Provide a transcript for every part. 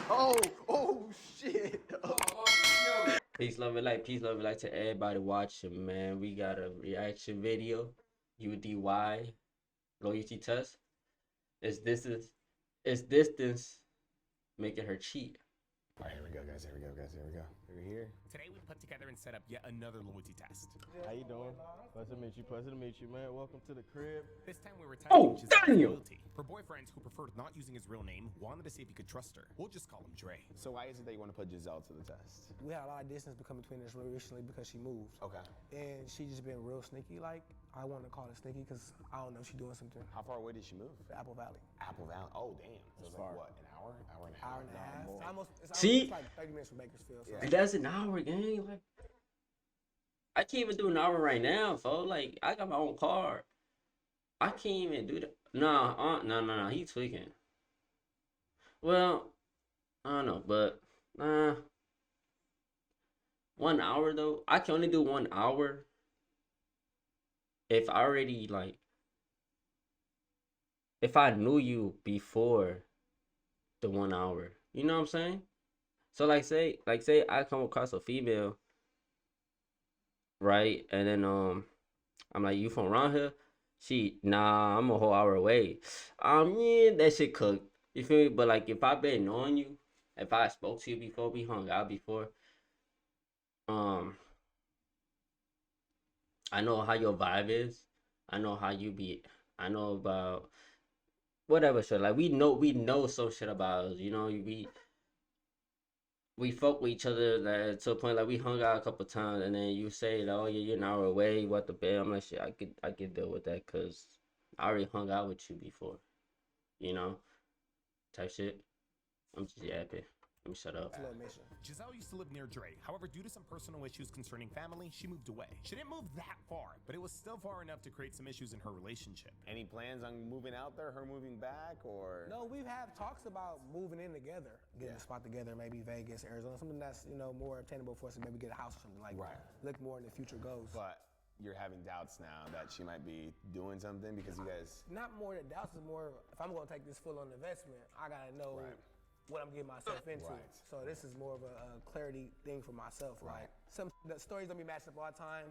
Oh shit. Peace, love, and light. Peace, love, and light to everybody watching, man. We got a reaction video. UDY loyalty test. Is distance making her cheat? All right, here we go, guys. Here we go. We're here. Today we put together and set up yet another loyalty test. How you doing? Pleasure to meet you, man. Welcome to the crib. This time we were testing Giselle's damn! loyalty. Her boyfriend, who preferred not using his real name, wanted to see if he could trust her. We'll just call him Dre. So why is it that you want to put Giselle to the test? We had a lot of distance become between us recently because she moved. Okay. And she just been real sneaky. Like, I want to call it sneaky because I don't know, she doing something. How far away did she move? Apple Valley. Apple Valley. Oh, damn. So it's like, what, an hour? Hour and a half? Hour and a half. More. See? It's like 30 minutes from Bakersfield. So. Yeah. That's an hour, gang. Like, I can't even do an hour right now, folks. Like, I got my own car. I can't even do that. No. He's tweaking. Well, I don't know, but 1 hour though. I can only do 1 hour if I already if I knew you before the 1 hour. You know what I'm saying? So say I come across a female, right? And then I'm like, you from around here? Nah, I'm a whole hour away. Yeah, that shit cooked. You feel me? But like, if I been knowing you, if I spoke to you before, we hung out before, I know how your vibe is. I know how you be. I know about whatever shit. Like, we know some shit about us. You know, we fuck with each other to a point, like, we hung out a couple times, and then you say, oh yeah, you're an hour away, what the bed? I'm like, shit, I could deal with that because I already hung out with you before, you know, type shit. I'm just yapping. Let me shut up. It's a little mission. Giselle used to live near Dre. However, due to some personal issues concerning family, she moved away. She didn't move that far, but it was still far enough to create some issues in her relationship. Any plans on moving out there, her moving back, or? No, we've had talks about moving in together, getting a spot together, maybe Vegas, Arizona, something that's, you know, more obtainable for us to maybe get a house or something like that. Look more in the future goes. But you're having doubts now that she might be doing something because you guys. Not more than doubts, it's more, if I'm going to take this full on investment, I got to know what I'm getting myself into. Right. So this is more of a clarity thing for myself. Like, the stories don't be matched up all the time.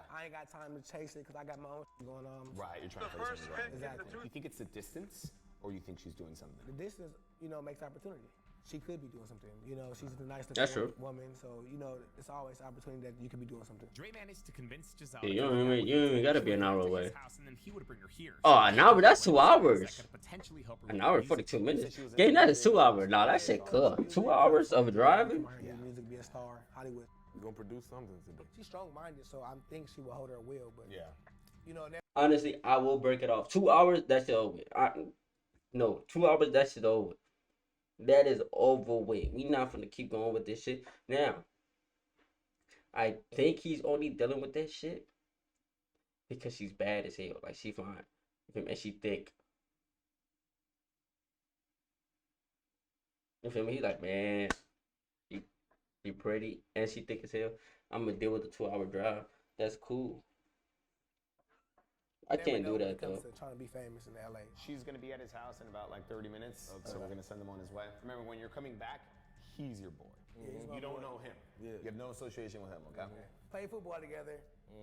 I ain't got time to chase it because I got my own going on. Right, you're trying to focus on it. Exactly. You think it's the distance, or you think she's doing something? The distance, you know, makes opportunity. She could be doing something. You know, she's a nice That's true. woman, so, you know, it's always opportunity that you could be doing something. Dre managed to convince Giselle. Yeah, you don't even gotta be an hour away. And then he would bring her here. Oh, an hour? That's 2 hours. That could potentially help her An with hour her and 42 music. minutes. Gang, that is 2 hours. Nah, that shit cooked. 2 hours of driving? Music, be a star, Hollywood. We're gonna produce something today. She's strong-minded, so I think she will hold her will, but you know, Honestly, I will break it off. 2 hours, that shit over. No, 2 hours, that shit over. That is over with. We not gonna keep going with this shit. Now, I think he's only dealing with that shit because she's bad as hell. Like, she fine. And she thick. You feel me? He's like, man, you pretty and she thick as hell. I'm gonna deal with the 2 hour drive. That's cool. I can't do that though. Trying to be famous in LA. She's gonna be at his house in about like 30 minutes, so we're gonna send him on his way. Remember, when you're coming back, he's your boy. You don't know him. You have no association with him, okay? Played football together.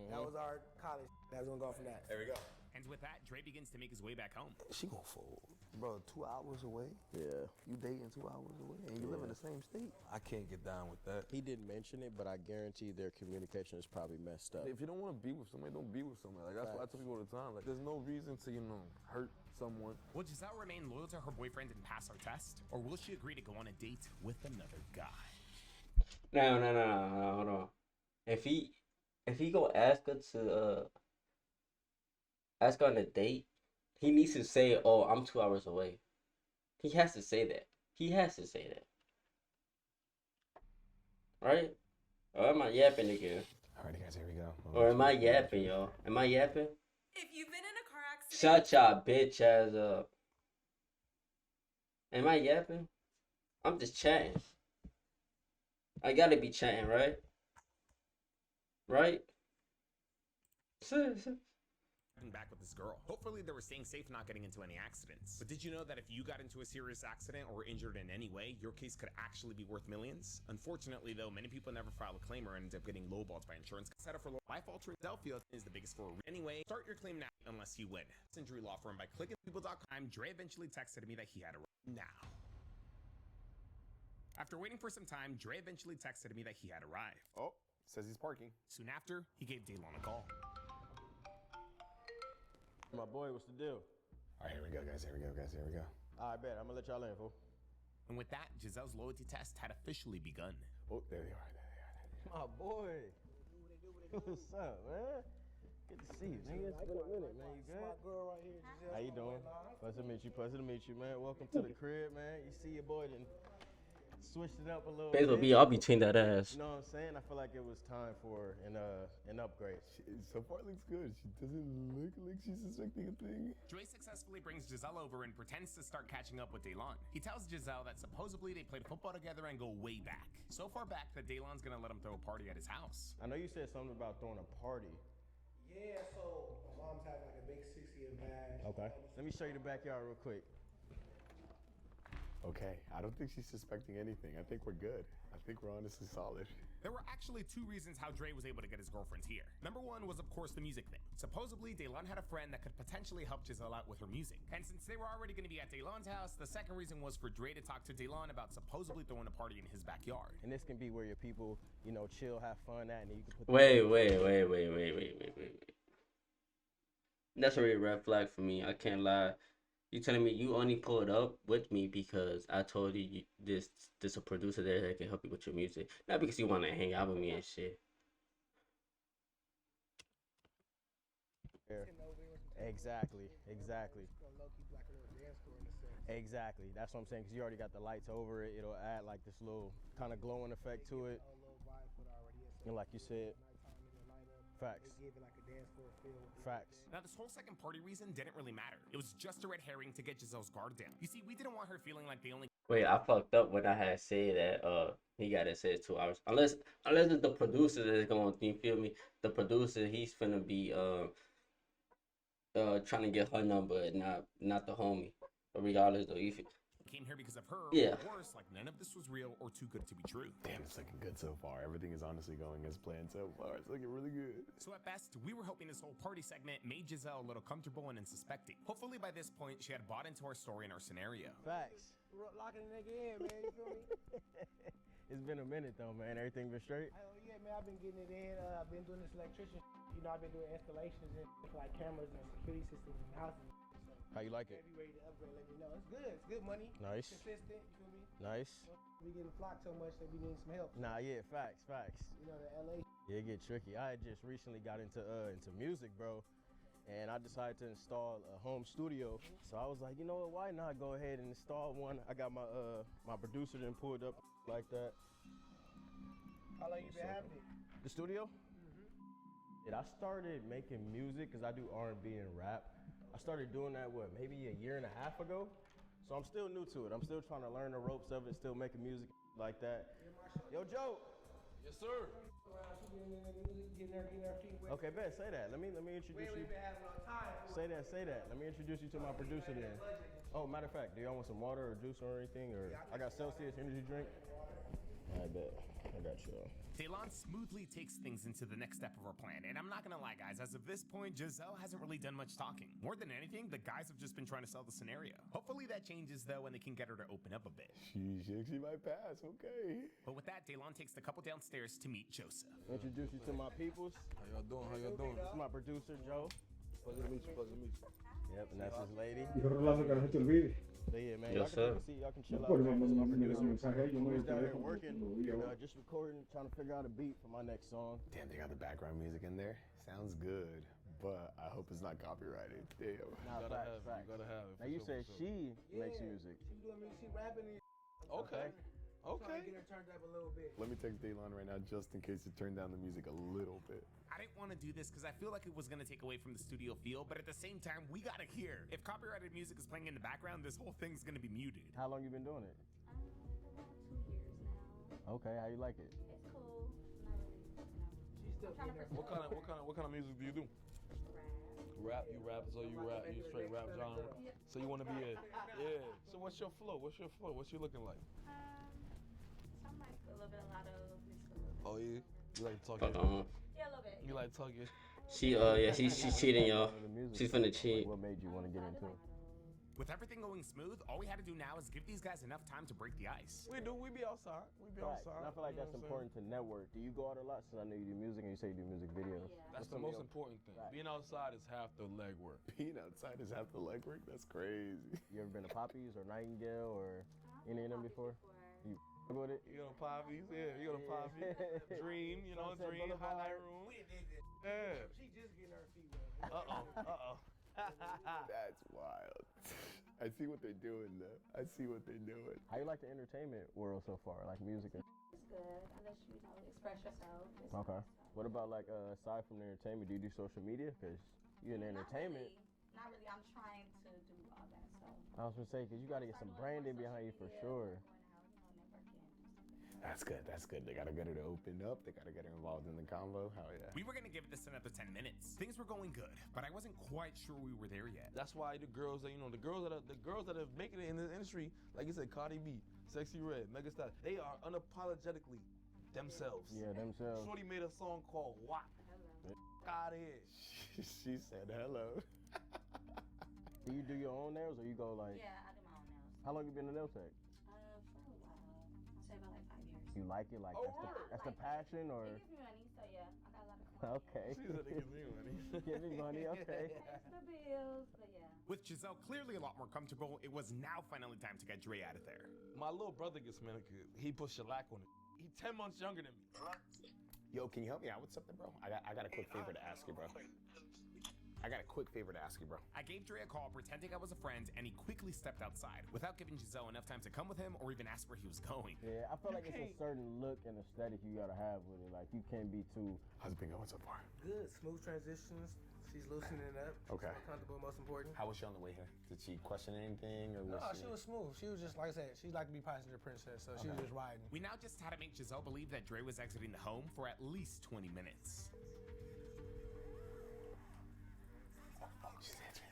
That was our college. That was gonna go from that. There we go. And with that, Dre begins to make his way back home. She gonna fold. Bro, 2 hours away? Yeah. You dating 2 hours away and you live in the same state? I can't get down with that. He didn't mention it, but I guarantee their communication is probably messed up. If you don't want to be with somebody, don't be with somebody. Like, that's why I tell people all the time. Like, there's no reason to, hurt someone. Will Giselle remain loyal to her boyfriend and pass our test? Or will she agree to go on a date with another guy? No, hold on. If he go ask her to ask her on a date, he needs to say, oh, I'm 2 hours away. He has to say that. Right? Or am I yapping again? Alrighty, guys, here we go. Or am I yapping, y'all? Am I yapping? If you've been in a car accident. Shut your bitch ass up. Am I yapping? I'm just chatting. I gotta be chatting, right? Right? driving back with this girl. Hopefully they were staying safe, not getting into any accidents. But did you know that if you got into a serious accident or injured in any way, your case could actually be worth millions? Unfortunately though, many people never file a claim or end up getting lowballed by insurance. Set up for life-altering Philadelphia is the biggest for anyway. Start your claim now unless you win. Injury law firm by clicking.people.com. Dre eventually texted me that he had a now. After waiting for some time, Dre eventually texted me that he had arrived. Oh, says he's parking. Soon after, he gave Daylon a call. My boy, what's the deal? All right, here we go, guys. Here we go, guys. Here we go. All right, bet. I'm gonna let y'all in, fool. And with that, Giselle's loyalty test had officially begun. Oh, there they are. There they are. My boy. What's up, man? Good to see you, nigga. It's been a minute, man. You good? My girl right here, Giselle. How you doing? Pleasure to meet you. Pleasure to meet you, man. Welcome to the crib, man. You see your boy done switched it up a little Basically, bit. I'll be between that ass. You know what I'm saying? I feel like it was time for an upgrade. So far, it looks good. She doesn't look like she's suspecting a thing. Dre successfully brings Giselle over and pretends to start catching up with Daylon. He tells Giselle that supposedly they played football together and go way back. So far back that Daylon's gonna let him throw a party at his house. I know you said something about throwing a party. Yeah, so my mom's having like a big 6-year bash. Okay. Let me show you the backyard real quick. Okay, I don't think she's suspecting anything. I think we're good. I think we're honestly solid. There were actually two reasons how Dre was able to get his girlfriends here. Number one was, of course, the music thing. Supposedly, Daylon had a friend that could potentially help Giselle out with her music. And since they were already going to be at Daylon's house, the second reason was for Dre to talk to Daylon about supposedly throwing a party in his backyard. And this can be where your people, you know, chill, have fun at, and you can put. Wait. That's already a red flag for me. I can't lie. You telling me you only pulled up with me because I told you this a producer there that can help you with your music, not because you want to hang out with me and shit. Exactly. Exactly. That's what I'm saying. Because you already got the lights over it. It'll add like this little kind of glowing effect to it. And like you said, facts. Facts. Now, this whole second party reason didn't really matter. It was just a red herring to get Giselle's guard down. You see, we didn't want her feeling like they only. Wait, I fucked up when I had said that he got to say 2 hours. Unless it's the producer that's going, you feel me? The producer, he's finna be trying to get her number and not the homie. But regardless though, you feel. Came here because of her, yeah. Or worse, like none of this was real or too good to be true. Damn, it's looking good so far. Everything is honestly going as planned so far. It's looking really good. So at best, we were hoping this whole party segment made Giselle a little comfortable and unsuspecting. Hopefully by this point, she had bought into our story and our scenario. Facts. Locking the nigga in, man. You feel me? It's been a minute though, man. Everything been straight? Hell yeah, man. I've been getting it in. I've been doing this electrician. You know, I've been doing installations and like cameras and security systems in houses. How you like it? Be ready to upgrade, let me know. It's good. It's good money. Nice. Consistent. You feel me? Nice. We getting flocked so much that we need some help. Nah, yeah, facts. You know, the LA. Yeah, it get tricky. I had just recently got into music, bro, and I decided to install a home studio. So I was like, you know what? Why not go ahead and install one? I got my producer then pulled up like that. How long you been having it? The studio? I started making music because I do R&B and rap. I started doing that, maybe a year and a half ago? So I'm still new to it. I'm still trying to learn the ropes of it, still making music like that. Yo, Joe. Yes, sir. Okay, bet. Say that. Let me introduce you. Say that. Let me introduce you to my producer then. Oh, matter of fact, do y'all want some water or juice or anything? Or I got Celsius energy drink. I bet. I got you. Daylon smoothly takes things into the next step of our plan, and I'm not gonna lie, guys, as of this point, Giselle hasn't really done much talking. More than anything, the guys have just been trying to sell the scenario. Hopefully that changes, though, and they can get her to open up a bit. She might pass, okay. But with that, Daylon takes the couple downstairs to meet Joseph. Introduce you to my peoples. How y'all doing? This is my producer, Joe. Pleasure to meet you. Yep, and that's his lady. So yeah, man, Yes, sir. y'all can chill out. Man. This is my producer. He's down here working, just recording, trying to figure out a beat for my next song. Damn, they got the background music in there. Sounds good, but I hope it's not copyrighted. Damn. Nah, facts. You gotta have it. Now you said she makes music. She rapping and Okay. trying to get her turned up a little bit. Let me text Daylon right now just in case you turn down the music a little bit. I didn't want to do this because I feel like it was going to take away from the studio feel, but at the same time, we got to hear. If copyrighted music is playing in the background, this whole thing's going to be muted. How long you been doing it? About 2 years now. Okay, how you like it? It's cool. Not really, She's still I'm trying to getting her. What kind of music do you do? Rap, you rap, so you rap, you straight rap genre. So you want to be yeah. So what's your flow? What's your flow? What's you looking like? Some like a little bit, a lot of mixed a little bit. Oh yeah, you like to talk Hold your, on. Yeah, a little bit. you like to talk your. She's cheating, y'all. She's finna cheat. What made you want to get into it? With everything going smooth, all we had to do now is give these guys enough time to break the ice. We be outside. We be Right. outside. And I feel like you know that's what I'm important to network. Do you go out a lot? Since I know you do music and you say you do music videos. Yeah. That's What's the some of most your- important thing. Right. Being outside is half the legwork. Being outside is half the legwork. That's crazy. You ever been to Poppy's or Nightingale or any of them before? You with it? You go to Poppy's, yeah. You go to Poppy's. Dream, you know, Sunset Dream, Boulevard. highlight room. Yeah. She just getting her feet wet. Uh-oh. That's wild. I see what they're doing though. I see what they're doing. How you like the entertainment world so far? Like music and It's good. I let you, express yourself. It's okay. nice. What about like aside from the entertainment, do you do social media? Because you in entertainment. Not really. I'm trying to do all that. So. I was gonna say, because you got to get some branding behind you for sure. That's good. That's good. They gotta get her to open up. They gotta get her involved in the convo. Hell yeah. We were gonna give this another 10 minutes. Things were going good, but I wasn't quite sure we were there yet. That's why the girls that the girls that are making it in the industry, like you said, Cardi B, Sexy Red, Megastar, they are unapologetically themselves. Yeah, themselves. Shorty made a song called "What." Out of here. She said hello. Do you do your own nails or you go like? Yeah, I do my own nails. How long you been a nail tech? For a while. I'll say about like 5 years. You like it? Like that's the passion or? It gives me money, so yeah, I got a lot of clients. Okay. She said it gives me money. Give me money. Okay. Pays the bills, but yeah. With Giselle clearly a lot more comfortable, it was now finally time to get Dre out of there. My little brother gets manicured. He put shellac on it. He's 10 months younger than me. Yo, can you help me out with something, bro? I got a quick favor to ask you, bro. I got a quick favor to ask you, bro. I gave Dre a call pretending I was a friend, and he quickly stepped outside without giving Giselle enough time to come with him or even ask where he was going. Yeah, I feel like it's a certain look and aesthetic you gotta have with it. Like you can't be too. How's it been going so far? Good, smooth transitions. She's loosening it up. She's Okay. more comfortable, most important. How was she on the way here? Did she question anything or No, was she was smooth. She was just, like I said, she's like to be passenger princess, so she was just riding. We now just had to make Giselle believe that Dre was exiting the home for at least 20 minutes. She's answering.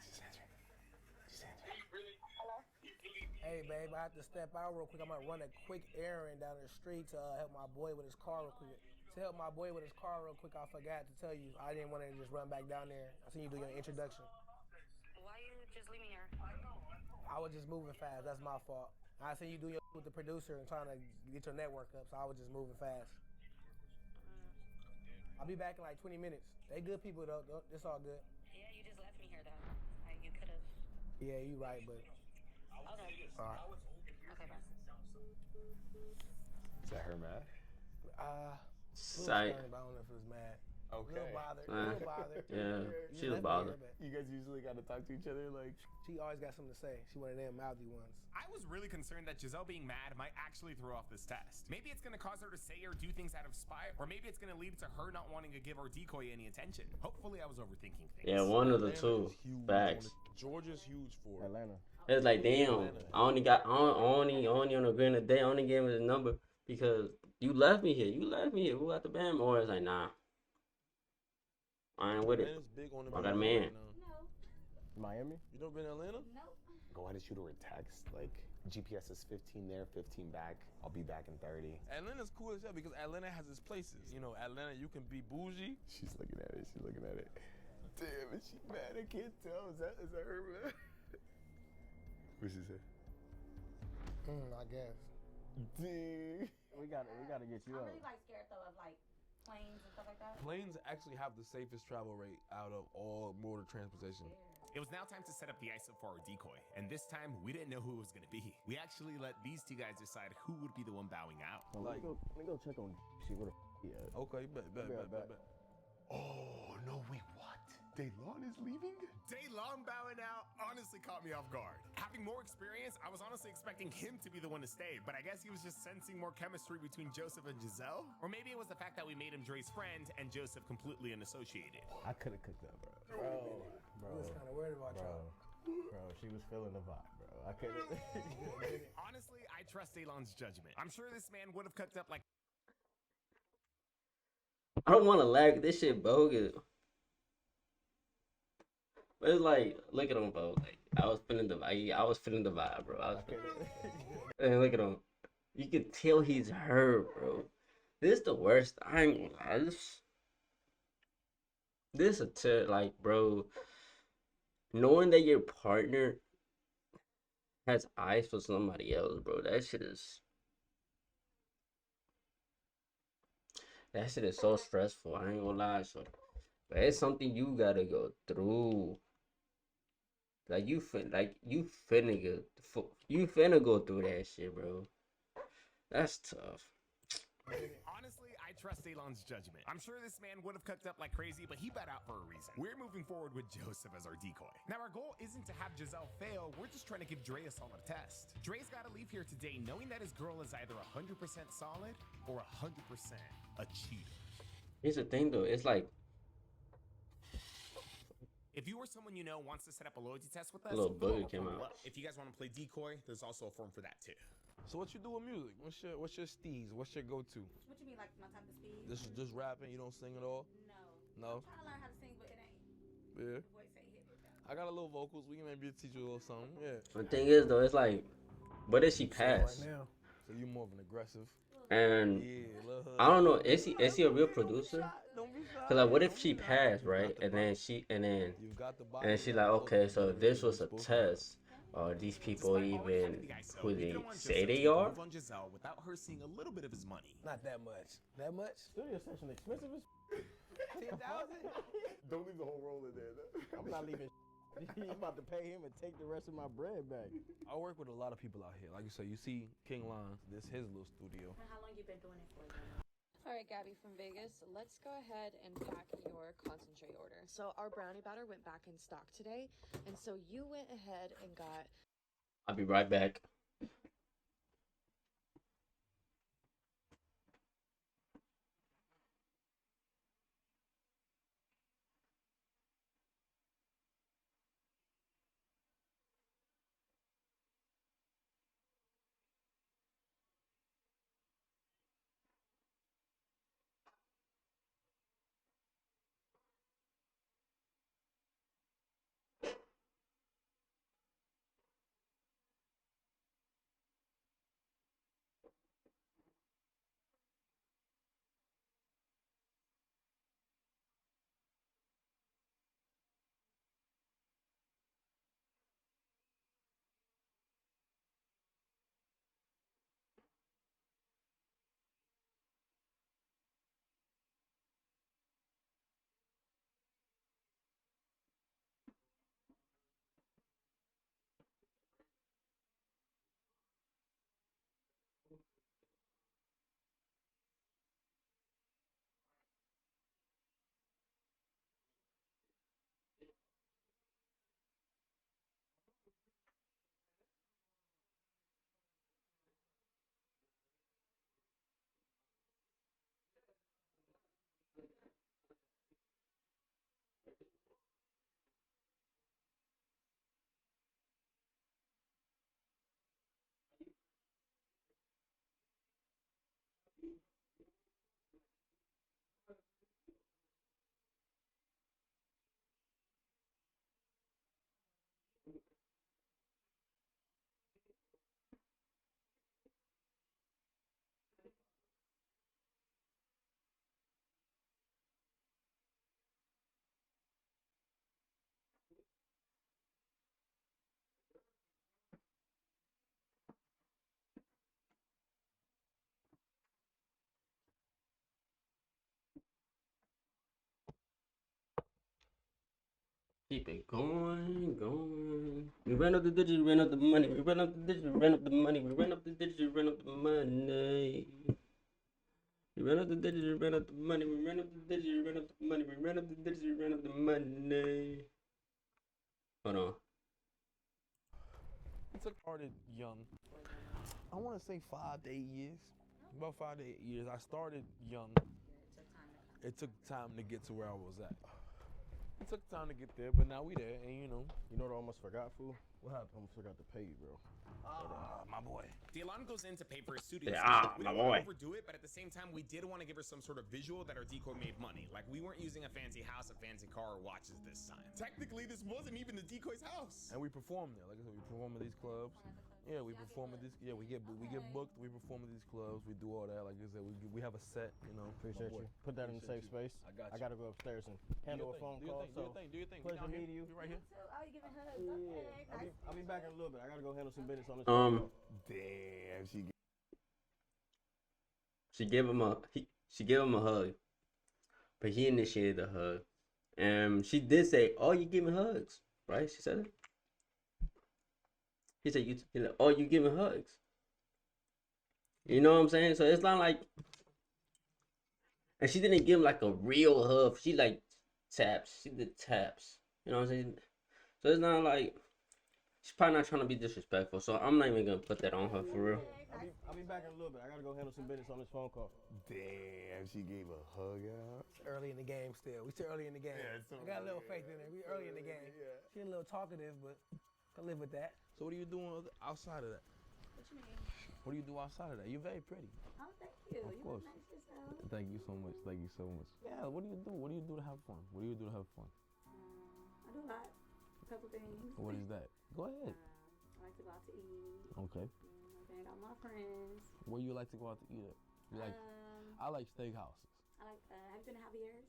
Hey, babe, I have to step out real quick. I'm gonna run a quick errand down the street to help my boy with his car real quick. I forgot to tell you. I didn't want to just run back down there. I seen you do your introduction. Why you just leave me here? I was just moving fast. That's my fault. I seen you do your with the producer and trying to get your network up, so I was just moving fast. I'll be back in like 20 minutes. They good people though. It's all good. Yeah, you just left me here though. Like, you could have. Yeah, you right, but Okay. all right. Okay, bye. Is that her mad? Sight. I don't know if it was mad. Okay. A little bothered. Yeah, You she was left me bothered. here, but You guys usually gotta talk to each other like. She always got something to say. She one of them mouthy ones. I was really concerned that Giselle being mad might actually throw off this test. Maybe it's gonna cause her to say or do things out of spite, or maybe it's gonna lead to her not wanting to give our decoy any attention. Hopefully I was overthinking things. Yeah, one of the two. Atlanta's huge Facts. on it. Georgia's huge for it. Atlanta. It's like, damn, I only on a grand a day. I only gave him his number because you left me here. Who got the band? Or it's like, nah, I ain't with it. Atlanta's big on the I got a band man. right now. No. Miami. You never been to Atlanta? Nope. Go ahead and shoot her a text. Like, GPS is 15 there, 15 back. I'll be back in 30. Atlanta's cool as hell because Atlanta has its places. You know, Atlanta, you can be bougie. She's looking at it. Damn, is she mad? I can't tell. Is that her, man? What she say? I guess. Dang. We gotta get you I'm up. really like scared though of like planes and stuff like that. Planes actually have the safest travel rate out of all mode of transportation. It was now time to set up the ISO for our decoy, and this time we didn't know who it was gonna be. We actually let these two guys decide who would be the one bowing out. Well, let me go check on see where the he at. Okay, bet. Oh, no, wait, what? Daylon is leaving? Daylon bowing out honestly caught me off guard. Having more experience, I was honestly expecting him to be the one to stay, but I guess he was just sensing more chemistry between Joseph and Giselle? Or maybe it was the fact that we made him Dre's friend and Joseph completely unassociated. I could have cooked that, bro. I was kind of worried about y'all. Bro, she was feeling the vibe, bro. I couldn't. Honestly, I trust Daylon's judgment. I'm sure this man would have cooked up like I don't want to lag. This shit bogus. But it's like, look at him, bro. Like, I was feeling the vibe. I was feeling the vibe, bro. And look at him. You can tell he's hurt, bro. This the worst. I ain't gonna lie. This like, bro. Knowing that your partner has eyes for somebody else, bro. That shit is so stressful. I ain't gonna lie, so. But it's something you gotta go through. Like you finna go through that shit, bro. That's tough. Honestly, I trust Elon's judgment. I'm sure this man would have cooked up like crazy, but he bet out for a reason. We're moving forward with Joseph as our decoy. Now, our goal isn't to have Giselle fail. We're just trying to give Dre a solid test. Dre's got to leave here today knowing that his girl is either 100% solid or 100% a cheater. Here's the thing, though. It's like, if you or someone you know wants to set up a loyalty test with us, little booger came out. If you guys want to play decoy, there's also a form for that too. So what you do with music? What's your steez? What's your go-to? What you mean, like my type of speed? This is just rapping. You don't sing at all? No. No. I'm trying to learn how to sing, but it ain't. Yeah. The boy say hit it though. I got a little vocals. We can maybe teach you a little something. Yeah. The thing is, though, it's like, what if she pass? Right now. So you more of an aggressive. And Yeah. I don't know. Is he a real producer? Don't be shy. Cause like, what if she passed, right? And then she like, okay, so if this was a test, are these people even who they say they are? On Giselle without her seeing a little bit of his money. Not that much. That much? Studio session expensive as 10,000? Don't leave the whole roll in there. I'm not leaving. I'm about to pay him and take the rest of my bread back. I work with a lot of people out here. Like you said, you see King Lons. This his little studio. And how long you been doing it for? All right, Gabby from Vegas, let's go ahead and pack your concentrate order. So our brownie batter went back in stock today, and so you went ahead and got... I'll be right back. Keep it going. We ran up the digits, ran up the money. We ran up the digits, ran up the money. We ran up the digits, ran up the money. We ran up the digits, ran up the money. We ran up the digits, ran up the money. We ran up the digits, ran up the money. Hold on. It started young. I want to say 5 to 8 years. About 5 to 8 years. I started young. It took time to get to where I was at. It took time to get there, but now we there, and you know. You know what I almost forgot, fool? What happened? I almost forgot to pay you, bro. My boy. Delon goes in to pay for a studio Yeah, spot. We my don't want boy. to overdo it, but at the same time, we did want to give her some sort of visual that our decoy made money. Like, we weren't using a fancy house, a fancy car, or watches this time. Technically, this wasn't even the decoy's house. And we perform there. Like I said, we perform at these clubs. Yeah, we perform at this. Yeah, we get booked. We perform at these clubs. We do all that. Like I said, we have a set. You know. Appreciate you. Put that in a safe space. I got you. I gotta go upstairs and handle a phone call. Do your thing. Pleasure meeting you. We right here. Oh, you giving hugs? Yeah. Okay. I'll be back in a little bit. I gotta go handle some business on this phone call. Damn, She gave him a hug, but he initiated the hug, and she did say, "Oh, you giving hugs, right?" She said it. He said, "You like, oh, you giving hugs." You know what I'm saying? So it's not like, and she didn't give him like a real hug. She like taps. She did taps. You know what I'm saying? So it's not like she's probably not trying to be disrespectful. So I'm not even gonna put that on her for real. I'll be back in a little bit. I gotta go handle some business on this phone call. Damn, she gave a hug out. It's early in the game still. We still early in the game. Yeah, it's so I got a little early. faith in it. We early in the game. She a little talkative, but I live with that. So what are you doing outside of that? What you mean? What do you do outside of that? You're very pretty. Oh, thank you. Of You course. look nice yourself. Thank you so much. Thank you so much. Yeah. What do you do? What do you do to have fun? What do you do to have fun? I do a lot. A couple things. What is that? Go ahead. I like to go out to eat. Okay. Hang out with my friends. Where you like to go out to eat at? You like? I like steakhouses. I like. Have you been to Javier's?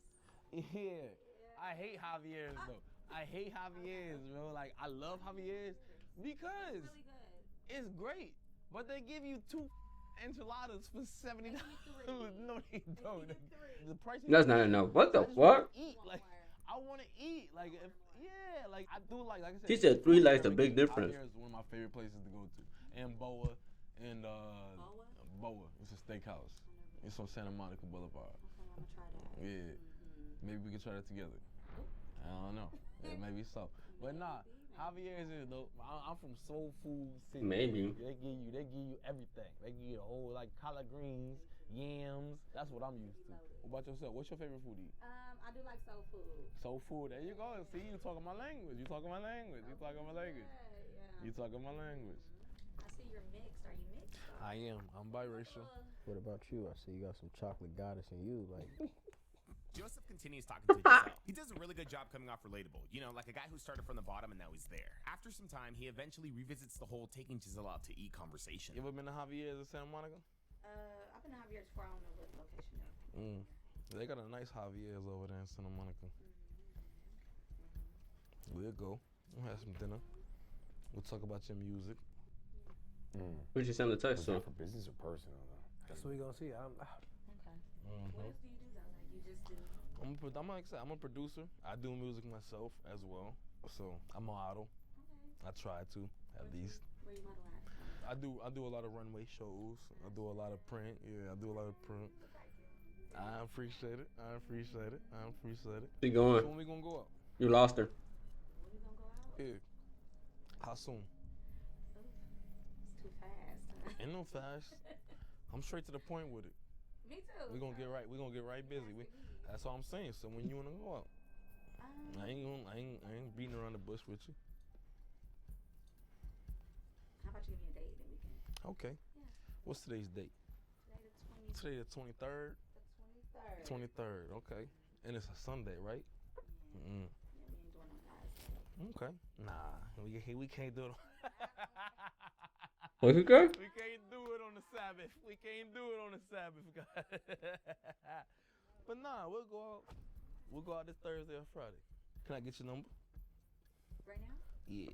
Yeah. I hate Javier's though. I hate Javier's, bro. Like I love Javier's because It's really good. it's great, but they give you 2 enchiladas for $70. No, they don't. The price. That's not enough. What the I just wanna fuck? Eat like I want to eat like if, yeah, like I do like I said. She said 3 likes a big difference. Javier is one of my favorite places to go to, and Boa and Boa. It's a steakhouse. It's on Santa Monica Boulevard. I'm gonna try that. Yeah, maybe we can try that together. I don't know. Yeah, maybe so. But nah, Javier's is though. I'm from Soul Food City. Maybe. They give you everything. They give you the whole like collard greens, yams. That's what I'm used to. What about yourself? What's your favorite food to eat? I do like soul food. Soul food. There you go. See, you talking my language. You talking my language. You talking my language. Yeah. You talking my language. I see you're mixed. Are you mixed? I am. I'm biracial. What about you? I see you got some chocolate goddess in you. Like, Joseph continues talking to Giselle. He does a really good job coming off relatable. You know, like a guy who started from the bottom and now he's there. After some time, he eventually revisits the whole taking Giselle out to eat conversation. You ever been to Javier's in Santa Monica? I've been to Javier's before. I don't know what location though. They got a nice Javier's over there in Santa Monica. We'll go. We'll have some dinner. We'll talk about your music. We should send the text Was to that for business or personal though? That's what we gonna see. Okay. What else do you do though? Like you just do. I'm a producer. I do music myself as well. So I'm a model. Okay. I try to at least. Where you model at? I do a lot of runway shows. I do a lot of print. Yeah, I do a lot of print. I appreciate it. She So going. when we gonna go out? You lost her. When we gonna go out? Yeah. How soon? It's too fast. Ain't no fast. I'm straight to the point with it. Me too. We're gonna get right busy. That's all I'm saying. So when you wanna go out? I ain't beating around the bush with you. How about you give me a date and we can? Okay. Yeah. What's today's date? Today the 23rd. The 23rd. 23rd. Okay. And it's a Sunday, right? Yeah, we ain't doing no guys. Okay. Nah, we can't do it. What's it good? We can't do it on the Sabbath. We can't do it on the Sabbath, guys. But nah, we'll go out. We'll go out this Thursday or Friday. Can I get your number? Right now? Yeah.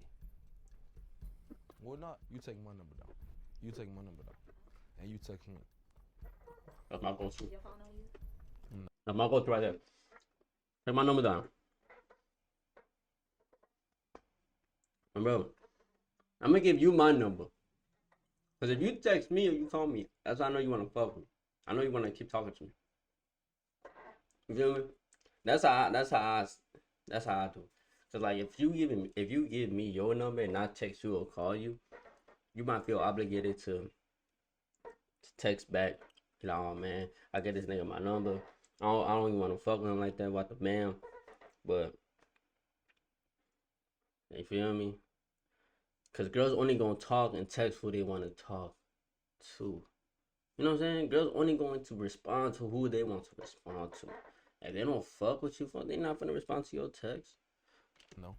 Well, not. You take my number down. And you text me. That's my go-to. Your phone on you? That's my go-to right there. Take my number down. And bro, I'm gonna give you my number. Cause if you text me or you call me, that's how I know you wanna fuck with me. I know you wanna keep talking to me. You feel me? That's how I do. Cause like if you give me your number and I text you or call you, you might feel obligated to text back. Like, oh man, I get this nigga my number. I don't even want to fuck with him like that about the man. But you feel me? Because girls only gonna talk and text who they want to talk to. You know what I'm saying? Girls only going to respond to who they want to respond to. If they don't fuck with you, they not gonna respond to your text. No.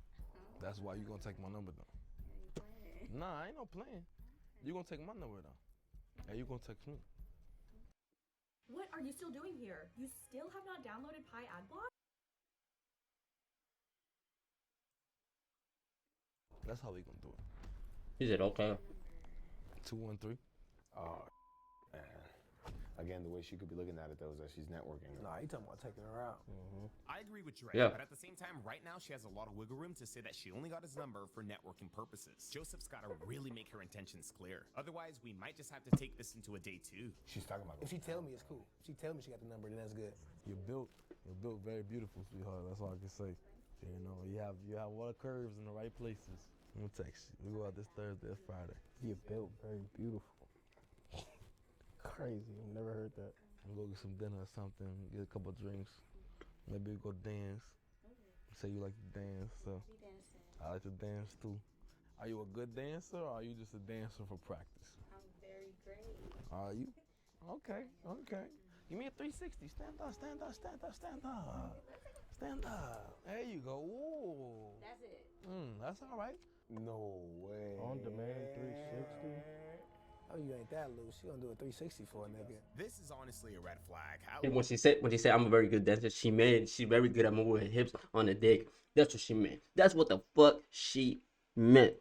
That's why you gonna take my number though. Nah, I ain't no playing. You gonna take my number though. And you gonna text me. What are you still doing here? You still have not downloaded Pi Adblock? That's how we gonna do it. He said, okay. 213. Oh, man. Again, the way she could be looking at it though is that she's networking. Nah, he talking about taking her out. I agree with Dre, Yeah. but at the same time, right now she has a lot of wiggle room to say that she only got his number for networking purposes. Joseph's got to really make her intentions clear. Otherwise, we might just have to take this into a day 2. She's talking about. If she tell me, it's cool. If she tell me she got the number, then that's good. You're built very beautiful, sweetheart. That's all I can say. You know, you have all the curves in the right places. I'm gonna text you. We go out this Thursday, it's Friday. You're built very beautiful. Crazy. I've never heard that. We'll go get some dinner or something, get a couple of drinks. Maybe we'll go dance. You say you like to dance, so I like to dance too. Are you a good dancer or are you just a dancer for practice? I'm very great. Are you? Okay. Give me a 360. Stand up. Stand up. There you go. Ooh. That's it. That's all right. No way. On demand 360. Oh, you ain't that loose. She gonna do a 360 for a nigga. This is honestly a red flag. How When she said I'm a very good dancer, she meant she's very good at moving her hips on the dick. That's what she meant. That's what the fuck she meant.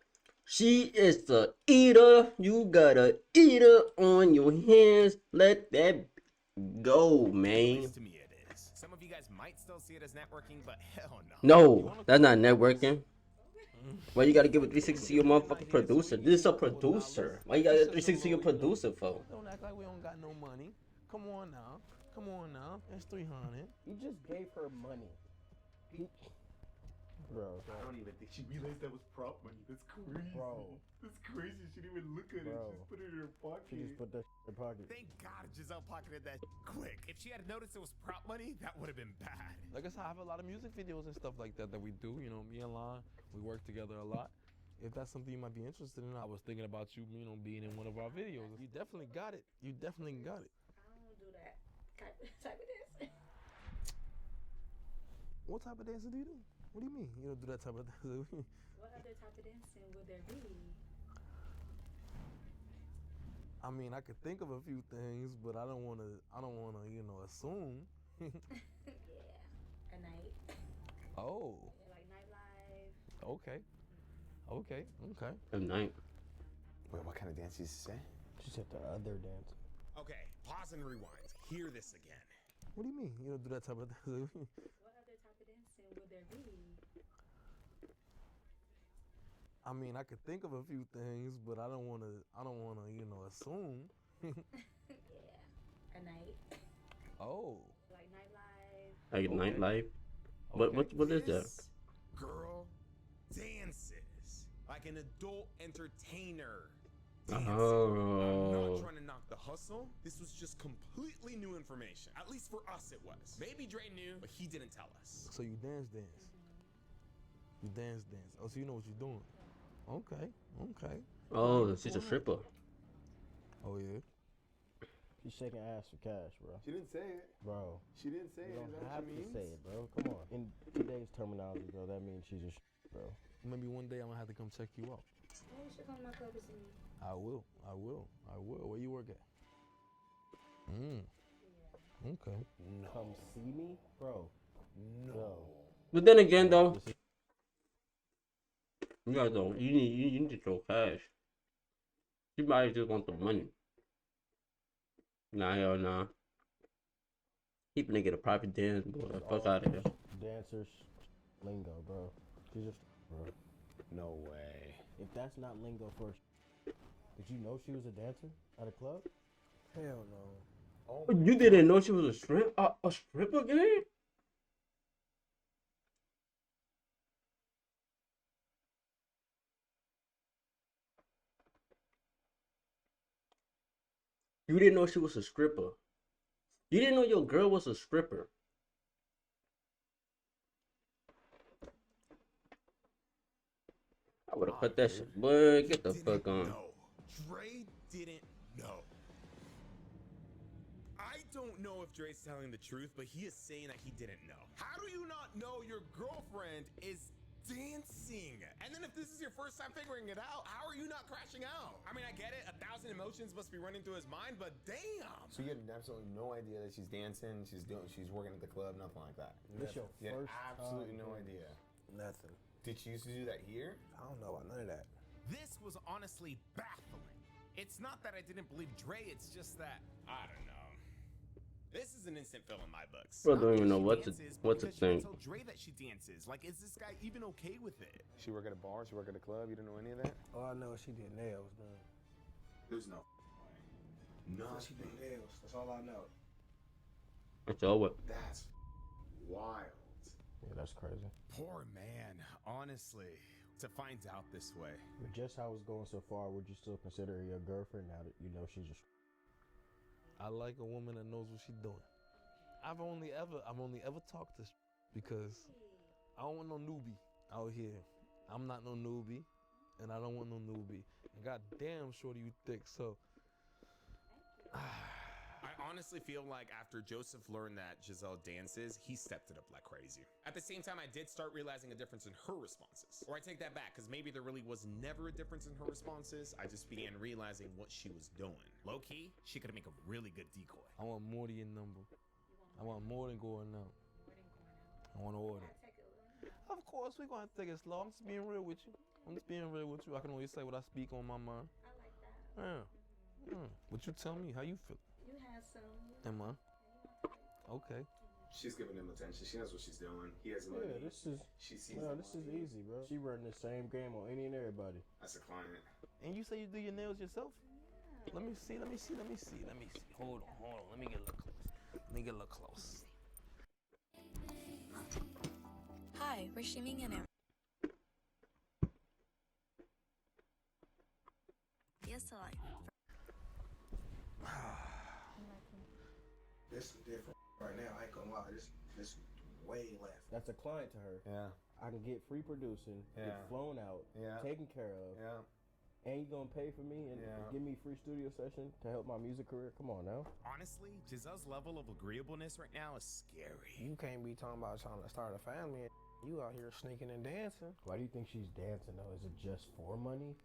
She is the eater. You got a eater on your hands. Let that go, man. to me it is. Some of you guys might still see it as networking, but hell no. No, that's not networking. Why you gotta give a 360 to your motherfucking producer? This is a producer. Why you gotta give a 360 to your producer for? Don't act like we don't got no money. Come on now. It's 300. He just gave her money. Bro. I don't even think she realized that was prop money. That's crazy. Bro. That's crazy. She didn't even look at it. Bro. She just put it in her pocket. She just put that in her pocket. Thank God Giselle pocketed that quick. If she had noticed it was prop money, that would have been bad. Like I said, I have a lot of music videos and stuff like that we do. You know, me and Lon, we work together a lot. If that's something you might be interested in, I was thinking about you, being in one of our videos. You definitely got it. I don't do that type of dance. What type of dancing do you do? What do you mean? You don't do that type of dancing? What other type of dancing would there be? I mean, I could think of a few things, but I don't wanna, assume. Yeah, a night. Oh. Yeah, like nightlife. Okay. A night. Wait, what kind of dance did you say? She said the other dance. Okay, pause and rewind. Hear this again. What do you mean? You don't do that type of dancing? What other type of dancing would there be? I mean, I could think of a few things, but I don't wanna, assume. Yeah, a night. Oh. Like nightlife. Like Okay. nightlife. What is that? This girl dances like an adult entertainer. Dances. I'm Oh. not trying to knock the hustle. This was just completely new information. At least for us, it was. Maybe Dre knew, but he didn't tell us. So you dance. You dance. Oh, so you know what you're doing. Okay. Oh, she's a stripper. Oh, yeah. She's shaking ass for cash, bro. She didn't say it. Bro. She didn't say You it. don't Is that what have she to means? say it, bro. Come on. In today's terminology, bro, that means she's a bro. Maybe one day I'm gonna have to come check you out. Maybe you should come to my club and see me. I will. Where you work at? Okay. Come see me, bro. No. But then again, though, you guys don't. You need to throw cash. You might just want the money. Nah, hell nah. People need to get a private dance, boy. Fuck out of here. Dancers lingo, bro. She's just bro. No way. If that's not lingo for did you know she was a dancer at a club? Hell no. Oh, You didn't know she was a stripper game? You didn't know she was a stripper. You didn't know your girl was a stripper. I would have put that shit. Boy, get the fuck on. No, Dre didn't know. I don't know if Dre's telling the truth, but he is saying that he didn't know. How do you not know your girlfriend is dancing? And then if this is your first time figuring it out, how are you not crashing out? I mean, I get it. 1,000 emotions must be running through his mind, but damn. So you had absolutely no idea that she's dancing, she's working at the club, nothing like that. This your You had first absolutely time no doing idea. Nothing. Did she used to do that here? I don't know about none of that. This was honestly baffling. It's not that I didn't believe Dre, it's just that, I don't know. This is an instant fill in my books. Bro, don't even know Not what to because she think. told Dre that she dances. Like, is this guy even okay with it? She work at a bar, she work at a club, you don't know any of that? All I know is she did nails, man. There's no way. No. She did nails. That's all I know. It's over. That's wild. Yeah, that's crazy. Poor man, honestly, to find out this way. With just how it's going so far, would you still consider her your girlfriend now that you know she's just? I like a woman that knows what she's doing. I've only ever talked to because I don't want no newbie out here. I'm not no newbie, and I don't want no newbie. And goddamn, shorty, you thick. So I honestly feel like after Joseph learned that Giselle dances, he stepped it up like crazy. At the same time, I did start realizing a difference in her responses. Or I take that back, because maybe there really was never a difference in her responses. I just began realizing what she was doing. Low key, she could make a really good decoy. I want more than your number. I want more than going out. I want to order. Of course, we're going to take it slow. I'm just being real with you. I can always say what I speak on my mind. I like that. Yeah. What you tell me? How you feel? You have some. Am I? Okay. She's giving him attention. She knows what she's doing. He has money. Yeah, this is. She sees This is easy, bro. She running the same game on any and everybody. That's a client. And you say you do your nails yourself? Let me see. Hold on. Let me get a little close. Hi, receiving an error. Yes, I. This is different right now. I ain't gonna lie. This way left. That's a client to her. Yeah. I can get free producing, get flown out, taken care of. Yeah. And you gonna pay for me and give me free studio session to help my music career? Come on now. Honestly, Giselle's level of agreeableness right now is scary. You can't be talking about trying to start a family and you out here sneaking and dancing. Why do you think she's dancing though? Is it just for money?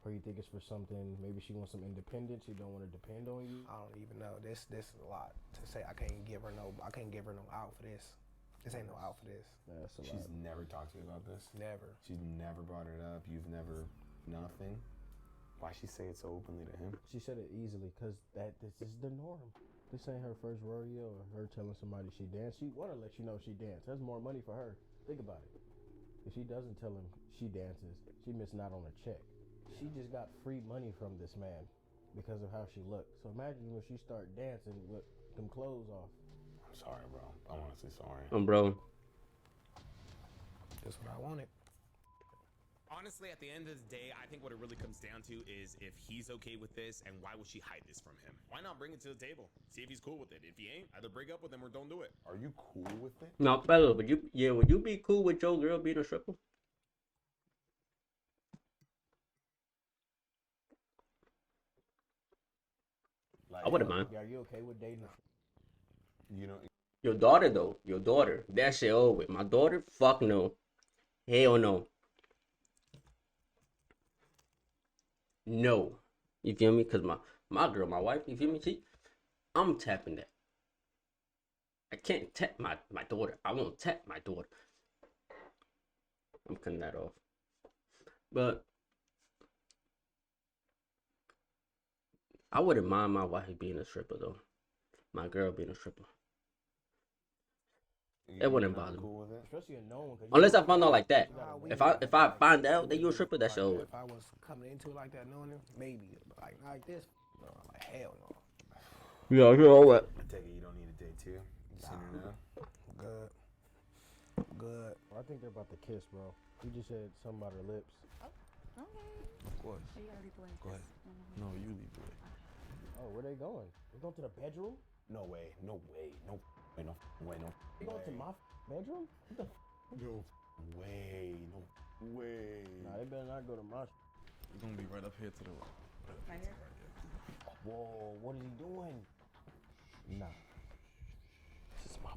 Or you think it's for something, maybe she wants some independence, she don't want to depend on you? I don't even know. This is a lot to say. I can't give her no out for this. This ain't no out for this. That's a lot. She's never talked to you about this? Never. She's never brought it up? You've never, nothing? Why she say it so openly to him? She said it easily because this is the norm. This ain't her first rodeo or her telling somebody she danced. She want to let you know she danced. That's more money for her. Think about it. If she doesn't tell him she dances, she missing out on a check. She just got free money from this man because of how she looked. So imagine when she start dancing with them clothes off. I'm sorry, bro. I'm honestly sorry. Bro. That's what I wanted. Honestly, at the end of the day, I think what it really comes down to is if he's okay with this, and why would she hide this from him? Why not bring it to the table? See if he's cool with it. If he ain't, either break up with him or don't do it. Are you cool with it? No, fella, would you be cool with your girl being a stripper? Like, I wouldn't mind. Are you okay with dating? You know, Your daughter though, that shit over with. My daughter, fuck no, hell no. No, you feel me? Cause my girl, my wife, you feel me? I'm tapping that. I can't tap my daughter. I won't tap my daughter. I'm cutting that off. But I wouldn't mind my wife being a stripper though. My girl being a stripper. It wouldn't bother me. Cool with it? Especially a known one. Unless I found out like that. If I find out that you're a stripper, that shit over. If I was coming into it like that, knowing him, maybe. But like this, no, like hell no. Yeah, you know what? I take it you don't need a date too. You seen her now? Good. I think they're about to kiss, bro. You just said something about her lips. Okay. Of course. So you gotta lead the way. Go ahead. No, you lead the way. Oh, where they going? They going to the bedroom? No way. No way. No way. No way. No They going to my bedroom? What the No way. No Way. Nah, they better not go to my. We're gonna be right up here to the right. Right here? Whoa, what is he doing? Nah. This is my.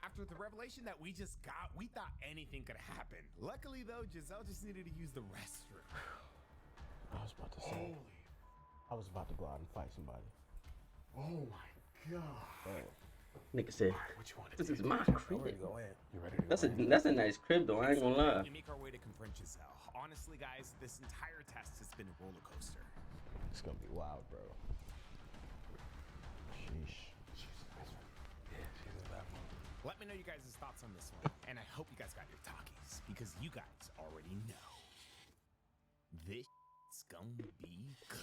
After the revelation that we just got, we thought anything could happen. Luckily, though, Giselle just needed to use the restroom. I was about to say. I was about to go out and fight somebody. Oh my god. Nigga said, What you want to this do? is my crib. Go ahead. You ready to go? That's a nice crib though, I ain't gonna lie. We make our way to confront Giselle. Honestly, guys, this entire test has been a roller coaster. It's gonna be wild, bro. Sheesh. Let me know you guys' thoughts on this one. And I hope you guys got your talkies, because you guys already know. This gonna be good.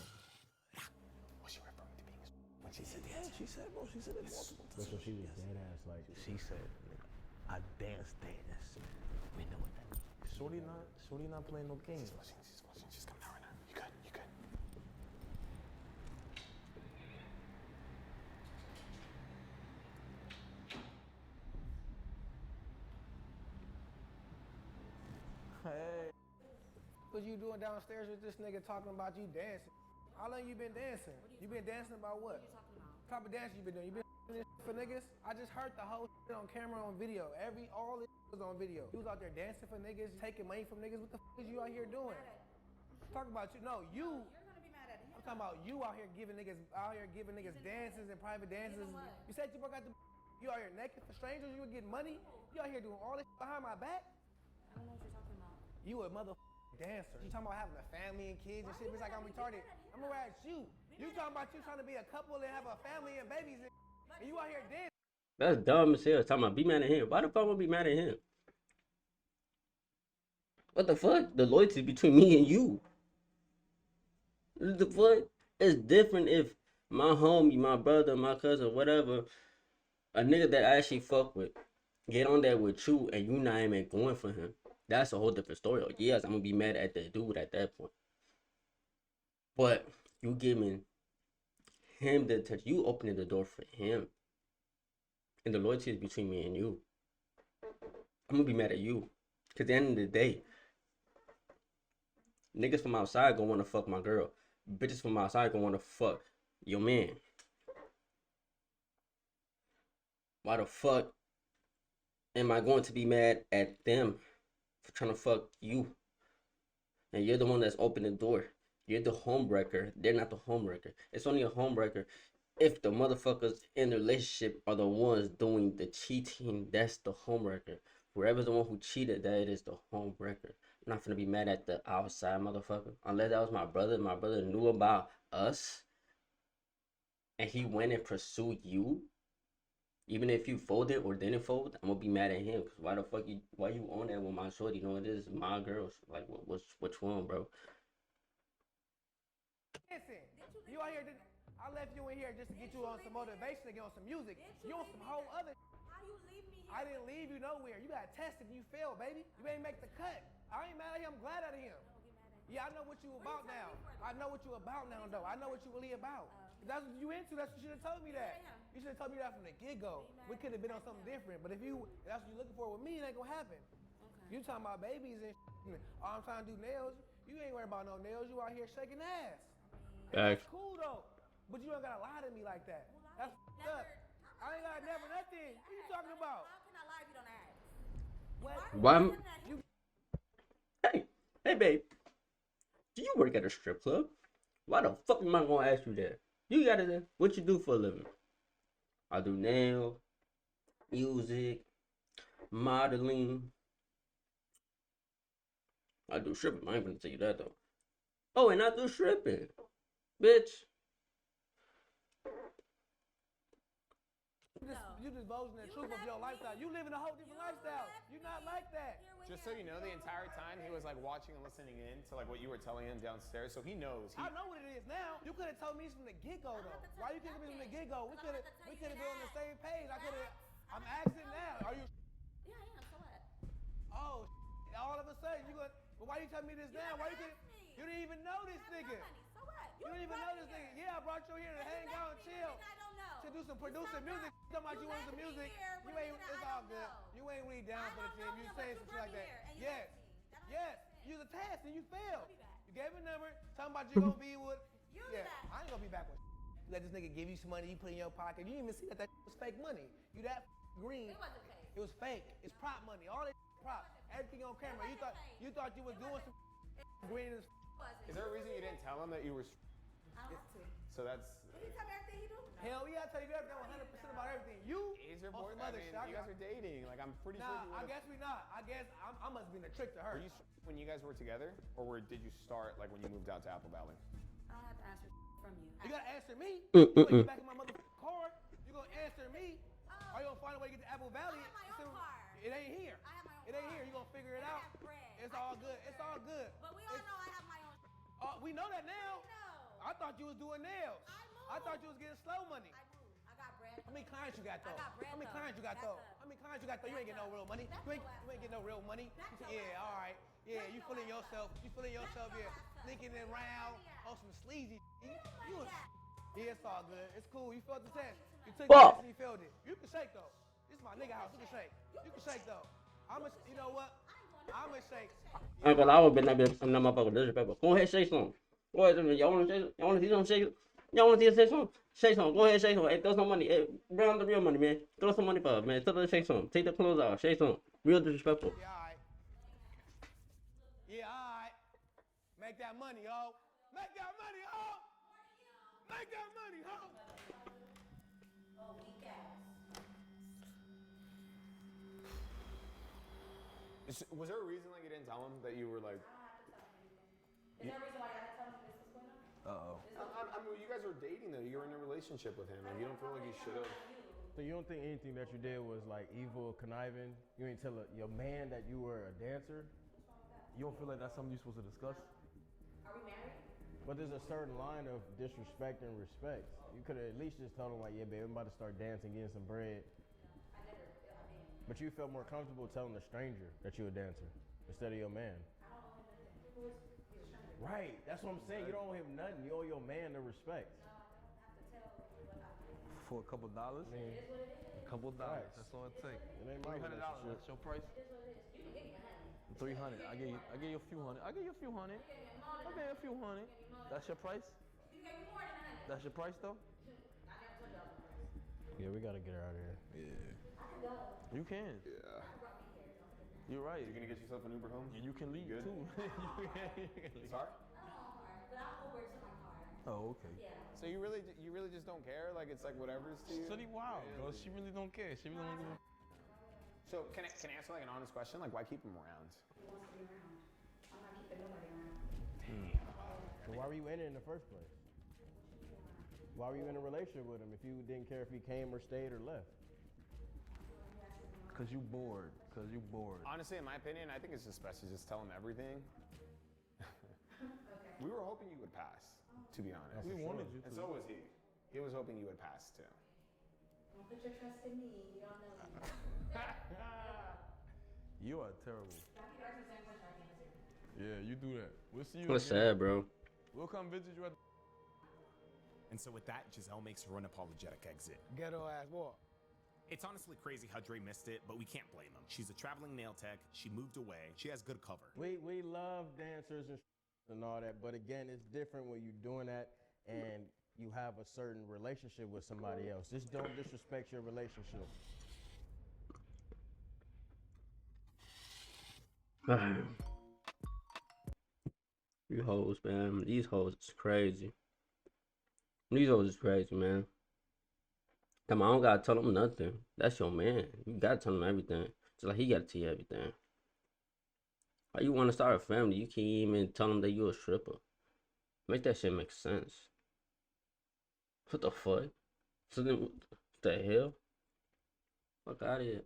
What's she referring to being when she said that? She said, bro, she said it multiple times. So she was dead ass like. She said, I dance. We know what that means. Shorty not playing no games. She's coming out right now. You good? You good? Hey. What you doing downstairs with this nigga talking about you dancing? How long you been dancing? You been dancing about what? What type of dance you been doing? You been this for niggas? I just heard the whole shit on camera, on video. All this was on video. You was out there dancing for niggas, taking money from niggas. What the is you out here doing? Talk about you. No, you. You're gonna be mad at him. I'm talking about you out here giving niggas dances and private dances. You said you broke out the. You out here naked for strangers. You were getting money. You out here doing all this behind my back. I don't know what you're talking about. You a motherfucking dancer. You talking about having a family and kids and shit. It's like I'm retarded. I'm gonna at you. You talking about you trying to be a couple and have a family and babies and you out here dancing. That's dumb as hell. Talking about be mad at him. Why the fuck would I be mad at him? What the fuck? The loyalty between me and you. The fuck? It's different if my homie, my brother, my cousin, whatever, a nigga that I actually fuck with, get on there with you and you not even going for him. That's a whole different story. Yes, I'm gonna be mad at the dude at that point. But you giving him the touch, you opening the door for him. And the loyalty is between me and you. I'm gonna be mad at you. Cause at the end of the day, niggas from outside gonna wanna fuck my girl. Bitches from outside gonna wanna fuck your man. Why the fuck am I going to be mad at them for trying to fuck you? And you're the one that's opened the door. You're the homebreaker. They're not the homebreaker. It's only a homebreaker if the motherfuckers in the relationship are the ones doing the cheating. That's the homebreaker. Whoever's the one who cheated, that is the homebreaker. I'm not gonna be mad at the outside motherfucker. Unless that was my brother. My brother knew about us. And he went and pursued you. Even if you folded or didn't fold, I'm gonna be mad at him. Cause why the fuck why you on that with my shorty? You know, it is my girls. Like, which one, bro? Listen, you out here, I left you in here just to get you on some motivation, to get on some music. You on some whole other. How you leave me here? I didn't leave you nowhere. You got tested and you failed, baby. You ain't make the cut. I ain't mad at him. I'm glad at him. Yeah, I know what you about now. I know what you about now, though. I know what you really about. If that's what you into, that's what you should have told me that. You should have told me that from the get-go. We could have been on something different. But if that's what you're looking for with me, it ain't gonna happen. You talking about babies and all I'm trying to do nails. You ain't worried about no nails. You out here shaking ass. That's cool though. But you don't gotta lie to me like that. That's up. I ain't gotta never nothing. What you talking about? How can I lie if you don't ask? What? Why? Hey, babe. Do you work at a strip club? Why the fuck am I gonna ask you that? You gotta. What you do for a living? I do nails, music, modeling. I do stripping. I ain't gonna tell you that though. Oh, and I do stripping, bitch. You divulging the truth of your lifestyle. You living a whole different lifestyle. You're not like that. Just so you know, the entire time he was like watching and listening in to like what you were telling him downstairs, so he knows. I know what it is now. You could have told me from the get-go though. Why you couldn't be from the get-go? We could have been on the same page. I'm asking now. Are you? Yeah, I am. So what? Oh, all of a sudden you going? But why you telling me this now? Why you couldn't? You didn't even know this nigga. So what? You didn't even know this nigga. Yeah, I brought you here to hang out and chill. I don't know. To do some producing music. Talking about you want some music. You ain't. It's all good. You ain't really down for the team. You saying some shit like that. Yes. Yes, you was a test and you failed. You gave a number, talking about you gonna be with. Yeah, I ain't gonna be back with. You let this nigga give you some money, you put it in your pocket. You didn't even see that was fake money. You that green. It wasn't fake. It was fake. It's prop money. All that prop. Everything on camera. You thought you was doing some green as. Is there a reason you didn't tell him that you were? I don't have to. So that's. Did he tell me everything he do? Hell yeah, I tell you everything, 100% about everything. You Is your on boy? some other shit. You guys are dating. Like I'm pretty sure. Nah, I guess we not. I guess I must have been a trick to her. Were you when you guys were together, or did you start like when you moved out to Apple Valley? I don't have to answer from you. You gotta answer me. You gonna get back in my motherfucking car. You gonna answer me. Or you gonna find a way to get to Apple Valley. I have my own car. It ain't here. I have my own It ain't here. You gonna figure it out. It's all good. It's all good. But we all know I have my own. We know that now. No. I thought you was doing nails. I thought you was getting slow money. I moved. I got bread. How many clients you got though? I got bread. How many clients you got though? How many clients you got though? You ain't getting no real money. You ain't getting no real money. Yeah, all right. Yeah, you feeling yourself. You feeling yourself. Yeah, sneaking around on some sleazy. Yeah, it's all good. It's cool. You failed the test. You took the test and you failed it. You can shake though. This is my nigga house. You can shake. You can shake though. You know what? I'ma shake. I ain't gonna lie, I would have been that motherfucker disrespectful. Go ahead, say something. Go ahead, y'all wanna say? Y'all wanna see something? Say. Y'all wanna see us say something? Say something. Go ahead, say something. Hey, throw some money. Hey, bring the real money, man. Throw some money for us, man. Say something. Take the clothes off. Say something. Real disrespectful. Yeah, all right. Yeah, all right. Make that money, ho. Make that money, ho. Make that money, ho. Oh, weak ass. Was there a reason like you didn't tell him that you were like? Is there a reason why y'all didn't tell me this was going on? I mean, you guys were dating though. You were in a relationship with him, and you don't feel like you should have. So you don't think anything that you did was like evil, conniving? You ain't tell your man that you were a dancer? You don't feel like that's something you're supposed to discuss? Are we married? But there's a certain line of disrespect and respect. You could have at least just told him like, yeah, babe, I'm about to start dancing, getting some bread. But you felt more comfortable telling a stranger that you're a dancer instead of your man. I don't owe him nothing. He's a stranger. Right, that's what I'm saying. You don't owe him nothing. You owe your man the respect. No, I don't have to tell what I do. For a couple dollars? I mean, It is what it is. A couple dollars. That's all it takes. It ain't my $300. relationship. That's your price? It is what it is. You can give me $100. 300. I gave you a few hundred. I gave you a few hundred. I gave you a few hundred. That's your price? You gave me more than $100. That's your price though? I never told y'all the price. Yeah, we gotta get her out of here. Yeah. I can go. You can. Yeah. Brought me here. Don't forget that. You're right. You're gonna get yourself an Uber home. And you can leave Good? too. You can leave. Sorry. I don't own a car, but I'm Uber to my car. Oh, okay. Yeah. So you really just don't care? Like it's like whatever's to you? Shitty wild, bro. She really don't care. She really don't give a. So can I answer like an honest question? Like why keep him around? He wants to be around. I'm not keeping nobody around. So why were you in it in the first place? Why were you in a relationship with him if you didn't care if he came or stayed or left? Cause you bored. Cause you bored. Honestly, in my opinion, I think it's just best to just tell him everything. Okay. We were hoping you would pass, to be honest. We wanted you And to. so was he. He was hoping you would pass too. Don't put your trust in me. You don't know me. You are terrible. Y'all keep asking the same question. I can't answer. Yeah, you do that. We'll see you That's again. sad, bro. We'll come visit you at. And so with that, Giselle makes her unapologetic exit. Ghetto ass boy. It's honestly crazy how Dre missed it, but we can't blame him. She's a traveling nail tech. She moved away. She has good cover. We love dancers and all that, but again, it's different when you're doing that and you have a certain relationship with somebody else. Just don't disrespect your relationship. You hoes, man. These hoes is crazy. These hoes is crazy, man. Come on, I don't gotta tell him nothing. That's your man. You gotta tell him everything. Just like he gotta tell you everything. Why you wanna start a family? You can't even tell him that you a stripper. Make that shit make sense. What the fuck? So then, what the hell? Fuck out of here.